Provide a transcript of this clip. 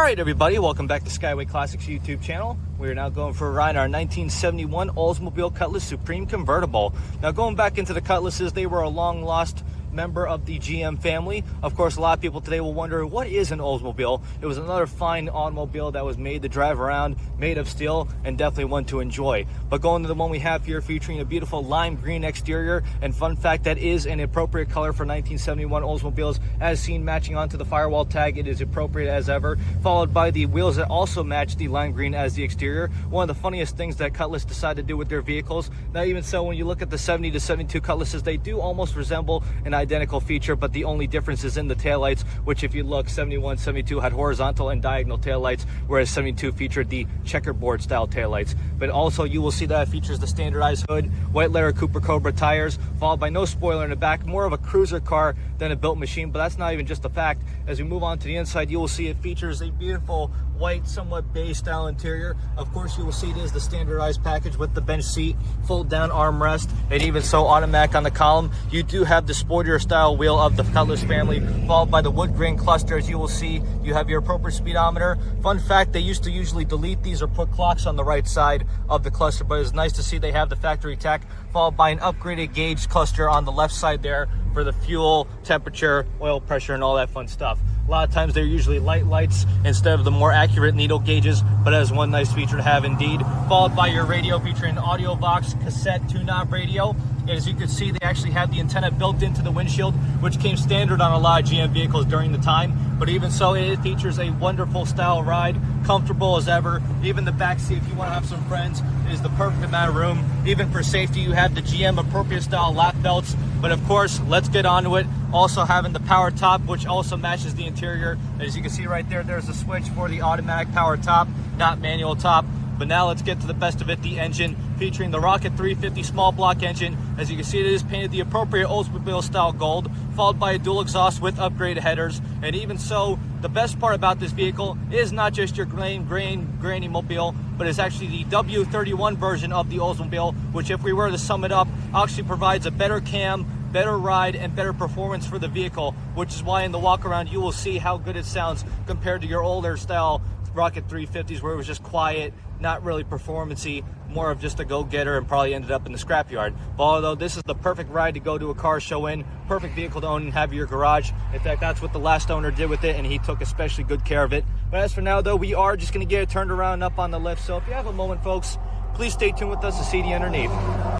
Alright everybody, welcome back to Skyway Classics YouTube channel. We are now going for a ride in our 1971 Oldsmobile Cutlass Supreme Convertible. Now going back into the Cutlasses, they were a long lost member of the GM family. Of course, a lot of people today will wonder, what is an Oldsmobile? It was another fine automobile that was made to drive around, made of steel, and definitely one to enjoy. But going to the one we have here, featuring a beautiful lime green exterior, and fun fact, that is an appropriate color for 1971 Oldsmobiles, as seen matching onto the firewall tag. It is appropriate as ever, followed by the wheels that also match the lime green as the exterior. One of the funniest things that Cutlass decided to do with their vehicles. Now even so, when you look at the 70 to 72 Cutlasses, they do almost resemble an identical feature, but the only difference is in the taillights, which if you look, 71, 72 had horizontal and diagonal taillights, whereas 72 featured the checkerboard style taillights. But also you will see that it features the standardized hood, white letter Cooper Cobra tires, followed by no spoiler in the back, more of a cruiser car than a built machine. But that's not even just a fact. As we move on to the inside, you will see it features a beautiful white, somewhat beige style interior. Of course, you will see it is the standardized package with the bench seat, fold down armrest, and even so automatic on the column. You do have the sportier style wheel of the Cutlass family, followed by the wood grain cluster. As you will see, you have your appropriate speedometer. Fun fact, they used to usually delete these or put clocks on the right side of the cluster, but it's nice to see they have the factory tech, followed by an upgraded gauge cluster on the left side there for the fuel, temperature, oil pressure, and all that fun stuff. A lot of times they're usually light lights instead of the more accurate needle gauges, but that is one nice feature to have indeed. Followed by your radio, featuring an audio box cassette 2-knob radio. And as you can see, they actually have the antenna built into the windshield, which came standard on a lot of GM vehicles during the time. But even so, it features a wonderful style ride, comfortable as ever. Even the back seat, if you want to have some friends, is the perfect amount of room. Even for safety, you have the GM appropriate style lap belts. But of course, let's get on to it. Also having the power top, which also matches the interior. As you can see right there, there's a switch for the automatic power top, not manual top. But now let's get to the best of it, the engine, featuring the Rocket 350 small block engine. As you can see, it is painted the appropriate Oldsmobile style gold, followed by a dual exhaust with upgraded headers. And even so, the best part about this vehicle is not just your granny mobile, but it's actually the W31 version of the Oldsmobile, which, if we were to sum it up, actually provides a better cam, better ride, and better performance for the vehicle, which is why in the walk around you will see how good it sounds compared to your older style Rocket 350s, where it was just quiet, not really performancy, more of just a go-getter, and probably ended up in the scrapyard. But although this is the perfect ride to go to a car show in, perfect vehicle to own and have in your garage. In fact, that's what the last owner did with it, and he took especially good care of it. But as for now though, we are just going to get it turned around and up on the lift. So if you have a moment, folks, please stay tuned with us to see the underneath.